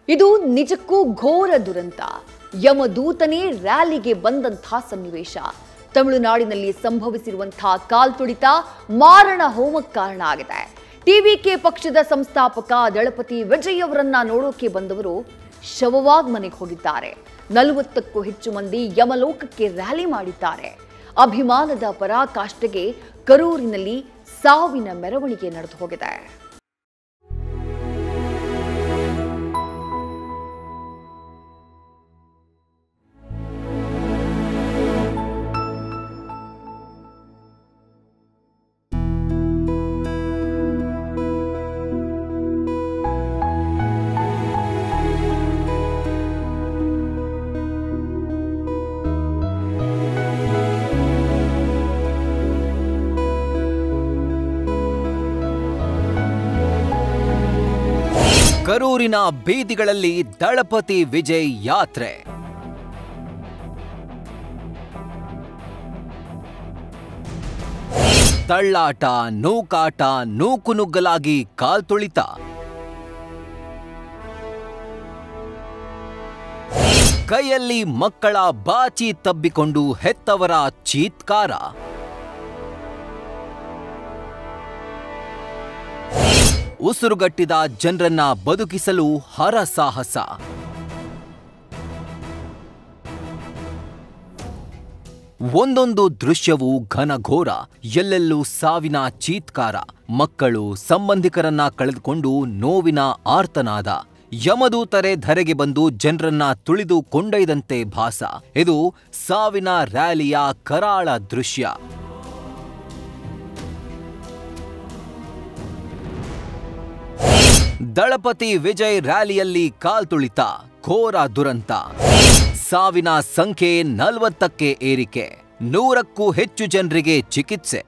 ಇದು ನಿಜಕ್ಕೂ ಘೋರ ದುರಂತ. ಯಮದೂತನೇ ರ್ಯಾಲಿಗೆ ಬಂದಂತಹ ಸನ್ನಿವೇಶ. ತಮಿಳುನಾಡಿನಲ್ಲಿ ಸಂಭವಿಸಿರುವಂತಹ ಕಾಲ್ತುಳಿತ ಮಾರಣ ಹೋಮಕ್ಕೆ ಕಾರಣ ಆಗಿದೆ. ಟಿವಿಕೆ ಪಕ್ಷದ ಸಂಸ್ಥಾಪಕ ದಳಪತಿ ವಿಜಯ್ ಅವರನ್ನ ನೋಡೋಕೆ ಬಂದವರು ಶವವಾಗಿ ಮನೆಗೆ ಹೋಗಿದ್ದಾರೆ. 40ಕ್ಕೂ ಹೆಚ್ಚು ಮಂದಿ ಯಮಲೋಕಕ್ಕೆ ರ್ಯಾಲಿ ಮಾಡಿದ್ದಾರೆ. ಅಭಿಮಾನದ ಪರಾಕಾಷ್ಠೆಗೆ ಕರೂರಿನಲ್ಲಿ ಸಾವಿನ ಮೆರವಣಿಗೆ ನಡೆದು ಹೋಗಿದೆ. ಕರೂರಿನ ಬೀದಿಗಳಲ್ಲಿ ದಳಪತಿ ವಿಜಯ್ ಯಾತ್ರೆ. ತಳ್ಳಾಟ, ನೂಕಾಟ, ನೂಕುನುಗ್ಗಲಾಗಿ ಕಾಲ್ತುಳಿತ. ಕೈಯಲ್ಲಿ ಮಕ್ಕಳ ಬಾಚಿ ತಬ್ಬಿಕೊಂಡು ಹೆತ್ತವರ ಚೀತ್ಕಾರ. ಉಸಿರುಗಟ್ಟಿದ ಜನರನ್ನ ಬದುಕಿಸಲು ಹರಸಾಹಸ. ಒಂದೊಂದು ದೃಶ್ಯವೂ ಘನಘೋರ. ಎಲ್ಲೆಲ್ಲೂ ಸಾವಿನ ಚೀತ್ಕಾರ. ಮಕ್ಕಳು, ಸಂಬಂಧಿಕರನ್ನ ಕಳೆದುಕೊಂಡು ನೋವಿನ ಆರ್ತನಾದ. ಯಮದೂತರೇ ಧರೆಗೆ ಬಂದು ಜನರನ್ನ ತುಳಿದು ಕೊಂಡೊಯ್ದಂತೆ ಭಾಸ. ಇದು ಸಾವಿನ ರ್ಯಾಲಿಯ ಕರಾಳ ದೃಶ್ಯ. ದಳಪತಿ ವಿಜಯ್ ರ್ಯಾಲಿಯಲ್ಲಿ ಕಾಲ್ತುಳಿತ, ಘೋರ ದುರಂತ. ಸಾವಿನ ಸಂಖ್ಯೆ 40ಕ್ಕೆ ಏರಿಕೆ. 100ಕ್ಕೂ ಹೆಚ್ಚು ಜನರಿಗೆ ಚಿಕಿತ್ಸೆ.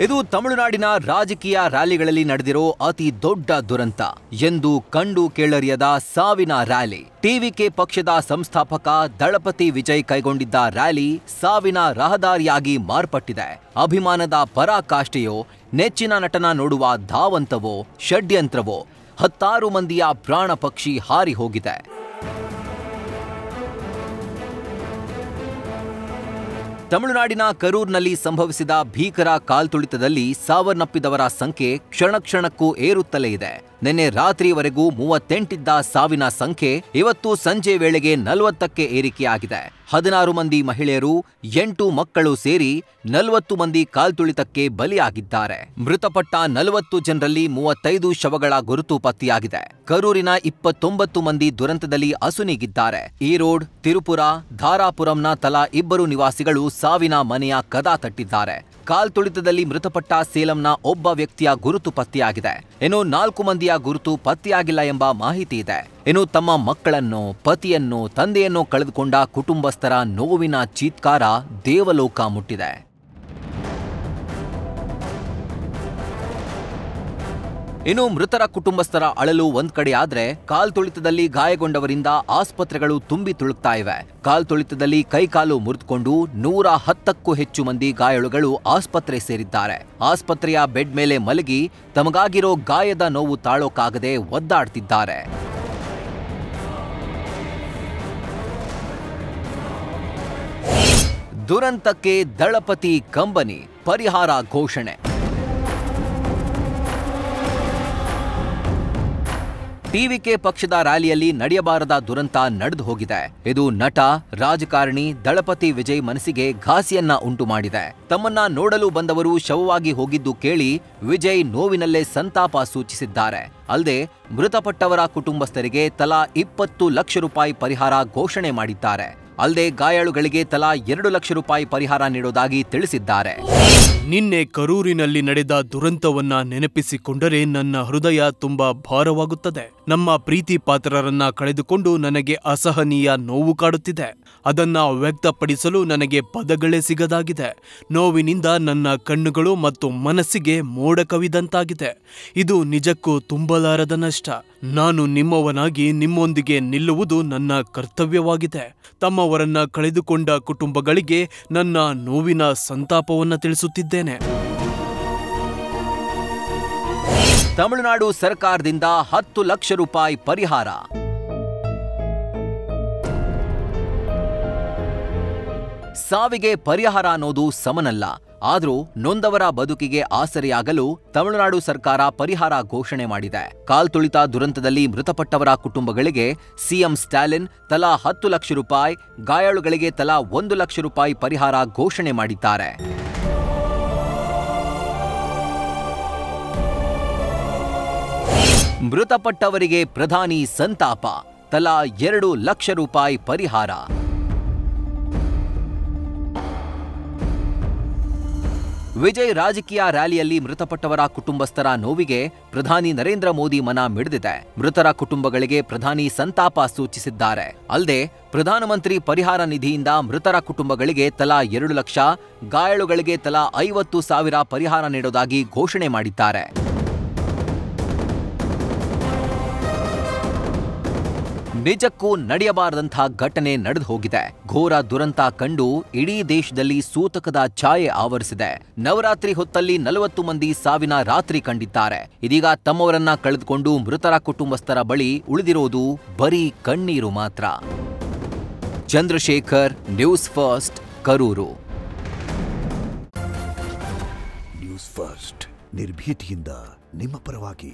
ಇದು ತಮಿಳುನಾಡಿನ ರಾಜಕೀಯ ರ್ಯಾಲಿಗಳಲ್ಲಿ ನಡೆದಿರೋ ಅತಿ ದೊಡ್ಡ ದುರಂತ. ಎಂದು ಕಂಡು ಕೇಳರಿಯದ ಸಾವಿನ ರ್ಯಾಲಿ. ಟಿವಿಕೆ ಪಕ್ಷದ ಸಂಸ್ಥಾಪಕ ದಳಪತಿ ವಿಜಯ್ ಕೈಗೊಂಡಿದ್ದ ರ್ಯಾಲಿ ಸಾವಿನ ರಹದಾರಿಯಾಗಿ ಮಾರ್ಪಟ್ಟಿದೆ. ಅಭಿಮಾನದ ಪರಾಕಾಷ್ಠೆಯೋ, ನೆಚ್ಚಿನ ನಟನ ನೋಡುವ ಧಾವಂತವೋ, ಷಡ್ಯಂತ್ರವೋ, 10 ಮಂದಿಯ ಪ್ರಾಣ ಪಕ್ಷಿ ಹಾರಿ ಹೋಗಿದೆ. ತಮಿಳುನಾಡಿನ ಕರೂರ್ನಲ್ಲಿ ಸಂಭವಿಸಿದ ಭೀಕರ ಕಾಲ್ತುಳಿತದಲ್ಲಿ ಸಾವನ್ನಪ್ಪಿದವರ ಸಂಖ್ಯೆ ಕ್ಷಣಕ್ಕೂ ಏರುತ್ತಲೇ ಇದೆ. ನಿನ್ನೆ ರಾತ್ರಿವರೆಗೂ 38 ಇದ್ದ ಸಾವಿನ ಸಂಖ್ಯೆ ಇವತ್ತು ಸಂಜೆ ವೇಳೆಗೆ 40ಕ್ಕೆ ಏರಿಕೆಯಾಗಿದೆ. 16 ಮಂದಿ ಮಹಿಳೆಯರು, 8 ಮಕ್ಕಳು ಸೇರಿ 40 ಮಂದಿ ಕಾಲ್ತುಳಿತಕ್ಕೆ ಬಲಿಯಾಗಿದ್ದಾರೆ. ಮೃತಪಟ್ಟ 40 ಜನರಲ್ಲಿ 35 ಶವಗಳ ಗುರುತು ಪತ್ತೆಯಾಗಿದೆ. ಕರೂರಿನ 29 ಮಂದಿ ದುರಂತದಲ್ಲಿ ಅಸುನೀಗಿದ್ದಾರೆ. ಈರೋಡ್, ತಿರುಪುರ, ಧಾರಾಪುರಂನ ತಲಾ 2 ನಿವಾಸಿಗಳು ಸಾವಿನ ಮನೆಯ ಕದ ತಟ್ಟಿದ್ದಾರೆ. ಕಾಲ್ತುಳಿತದಲ್ಲಿ ಮೃತಪಟ್ಟ ಸೇಲಂನ ಒಬ್ಬ ವ್ಯಕ್ತಿಯ ಗುರುತು ಪತ್ತೆಯಾಗಿದೆ. ಇನ್ನು 4 ಮಂದಿಯ ಗುರುತು ಪತ್ತೆಯಾಗಿಲ್ಲ ಎಂಬ ಮಾಹಿತಿ ಇದೆ. ಇನ್ನು ತಮ್ಮ ಮಕ್ಕಳನ್ನು, ಪತಿಯನ್ನು, ತಂದೆಯನ್ನು ಕಳೆದುಕೊಂಡ ಕುಟುಂಬಸ್ಥರ ನೋವಿನ ಚೀತ್ಕಾರ ದೇವಲೋಕ ಮುಟ್ಟಿದೆ. ಇನ್ನು ಮೃತರ ಕುಟುಂಬಸ್ಥರ ಅಳಲು ಒಂದ್ ಕಡೆ ಆದ್ರೆ, ಕಾಲ್ತುಳಿತದಲ್ಲಿ ಗಾಯಗೊಂಡವರಿಂದ ಆಸ್ಪತ್ರೆಗಳು ತುಂಬಿ ತುಳುಕ್ತಾ ಇವೆ. ಕಾಲ್ತುಳಿತದಲ್ಲಿ ಕೈಕಾಲು ಮುರಿದುಕೊಂಡು 110ಕ್ಕೂ ಹೆಚ್ಚು ಮಂದಿ ಗಾಯಾಳುಗಳು ಆಸ್ಪತ್ರೆ ಸೇರಿದ್ದಾರೆ. ಆಸ್ಪತ್ರೆಯ ಬೆಡ್ ಮೇಲೆ ಮಲಗಿ ತಮಗಾಗಿರೋ ಗಾಯದ ನೋವು ತಾಳೋಕಾಗದೆ ಒದ್ದಾಡ್ತಿದ್ದಾರೆ. ದುರಂತಕ್ಕೆ ದಳಪತಿ ಕಂಬನಿ, ಪರಿಹಾರ ಘೋಷಣೆ. ಟಿವಿಕೆ ಪಕ್ಷದ ರ್ಯಾಲಿಯಲ್ಲಿ ನಡೆಯಬಾರದ ದುರಂತ ನಡೆದು ಹೋಗಿದೆ. ಇದು ನಟ, ರಾಜಕಾರಣಿ ದಳಪತಿ ವಿಜಯ್ ಮನಸ್ಸಿಗೆ ಘಾಸಿಯನ್ನ ಉಂಟು ಮಾಡಿದೆ. ತಮ್ಮನ್ನ ನೋಡಲು ಬಂದವರು ಶವವಾಗಿ ಹೋಗಿದ್ದು ಕೇಳಿ ವಿಜಯ್ ನೋವಿನಲ್ಲೇ ಸಂತಾಪ ಸೂಚಿಸಿದ್ದಾರೆ. ಅಲ್ಲದೆ ಮೃತಪಟ್ಟವರ ಕುಟುಂಬಸ್ಥರಿಗೆ ತಲಾ 20 ಲಕ್ಷ ರೂಪಾಯಿ ಪರಿಹಾರ ಘೋಷಣೆ ಮಾಡಿದ್ದಾರೆ. ಅಲ್ಲದೆ ಗಾಯಾಳುಗಳಿಗೆ ತಲಾ 2 ಲಕ್ಷ ರೂಪಾಯಿ ಪರಿಹಾರ ನೀಡೋದಾಗಿ ತಿಳಿಸಿದ್ದಾರೆ. ನಿನ್ನೆ ಕರೂರಿನಲ್ಲಿ ನಡೆದ ದುರಂತವನ್ನ ನೆನಪಿಸಿಕೊಂಡರೆ ನನ್ನ ಹೃದಯ ತುಂಬಾ ಭಾರವಾಗುತ್ತದೆ. ನಮ್ಮ ಪ್ರೀತಿ ಪಾತ್ರರನ್ನ ಕಳೆದುಕೊಂಡು ನನಗೆ ಅಸಹನೀಯ ನೋವು ಕಾಡುತ್ತಿದೆ. ಅದನ್ನ ವ್ಯಕ್ತಪಡಿಸಲು ನನಗೆ ಪದಗಳೇ ಸಿಗದಾಗಿದೆ. ನೋವಿನಿಂದ ನನ್ನ ಕಣ್ಣುಗಳು ಮತ್ತು ಮನಸ್ಸಿಗೆ ಮೋಡ ಕವಿದಂತಾಗಿದೆ. ಇದು ನಿಜಕ್ಕೂ ತುಂಬಲಾರದ ನಷ್ಟ. ನಾನು ನಿಮ್ಮವನಾಗಿ ನಿಮ್ಮೊಂದಿಗೆ ನಿಲ್ಲುವುದು ನನ್ನ ಕರ್ತವ್ಯವಾಗಿದೆ. ತಮ್ಮವರನ್ನ ಕಳೆದುಕೊಂಡ ಕುಟುಂಬಗಳಿಗೆ ನನ್ನ ನೋವಿನ ಸಂತಾಪವನ್ನ ತಿಳಿಸುತ್ತಿದ್ದೇನೆ. ತಮಿಳುನಾಡು ಸರ್ಕಾರದಿಂದ 10 ಲಕ್ಷ ರೂಪಾಯಿ ಪರಿಹಾರ. ಸಾವಿಗೆ ಪರಿಹಾರ ಅನ್ನೋದು ಸಮನಲ್ಲ. ಆದರೂ ನೊಂದವರ ಬದುಕಿಗೆ ಆಸರೆಯಾಗಲು ತಮಿಳುನಾಡು ಸರ್ಕಾರ ಪರಿಹಾರ ಘೋಷಣೆ ಮಾಡಿದೆ. ಕಾಲ್ತುಳಿತ ದುರಂತದಲ್ಲಿ ಮೃತಪಟ್ಟವರ ಕುಟುಂಬಗಳಿಗೆ ಸಿಎಂ ಸ್ಟಾಲಿನ್ ತಲಾ 10 ಲಕ್ಷ ರೂಪಾಯಿ, ಗಾಯಾಳುಗಳಿಗೆ ತಲಾ 1 ಲಕ್ಷ ರೂಪಾಯಿ ಪರಿಹಾರ ಘೋಷಣೆ ಮಾಡಿದ್ದಾರೆ. ಮೃತಪಟ್ಟವರಿಗೆ ಪ್ರಧಾನಿ ಸಂತಾಪ, ತಲಾ 2 ಲಕ್ಷ ರೂಪಾಯಿ ಪರಿಹಾರ. ವಿಜಯ್ ರಾಜಕೀಯ ರ್ಯಾಲಿಯಲ್ಲಿ ಮೃತಪಟ್ಟವರ ಕುಟುಂಬಸ್ಥರ ನೋವಿಗೆ ಪ್ರಧಾನಿ ನರೇಂದ್ರ ಮೋದಿ ಮನ ಮಿಡಿದಿದೆ. ಮೃತರ ಕುಟುಂಬಗಳಿಗೆ ಪ್ರಧಾನಿ ಸಂತಾಪ ಸೂಚಿಸಿದ್ದಾರೆ. ಅಲ್ಲದೆ ಪ್ರಧಾನಮಂತ್ರಿ ಪರಿಹಾರ ನಿಧಿಯಿಂದ ಮೃತರ ಕುಟುಂಬಗಳಿಗೆ ತಲಾ 2 ಲಕ್ಷ, ಗಾಯಾಳುಗಳಿಗೆ ತಲಾ 50,000 ಪರಿಹಾರ ನೀಡುವುದಾಗಿ ಘೋಷಣೆ ಮಾಡಿದ್ದಾರೆ. ನಿಜಕ್ಕೂ ನಡೆಯಬಾರದಂಥ ಘಟನೆ ನಡೆದು ಹೋಗಿದೆ. ಘೋರ ದುರಂತ ಕಂಡು ಇಡೀ ದೇಶದಲ್ಲಿ ಸೂತಕದ ಛಾಯೆ ಆವರಿಸಿದೆ. ನವರಾತ್ರಿ ಹೊತ್ತಲ್ಲಿ 40 ಮಂದಿ ಸಾವಿನ ರಾತ್ರಿ ಕಂಡಿದ್ದಾರೆ. ಇದೀಗ ತಮ್ಮವರನ್ನ ಕಳೆದುಕೊಂಡು ಮೃತರ ಕುಟುಂಬಸ್ಥರ ಬಳಿ ಉಳಿದಿರೋದು ಬರೀ ಕಣ್ಣೀರು ಮಾತ್ರ. Chandrashekar, news first, Karur. News first ನಿರ್ಭೀತಿಯಿಂದ ನಿಮ್ಮ ಪರವಾಗಿ.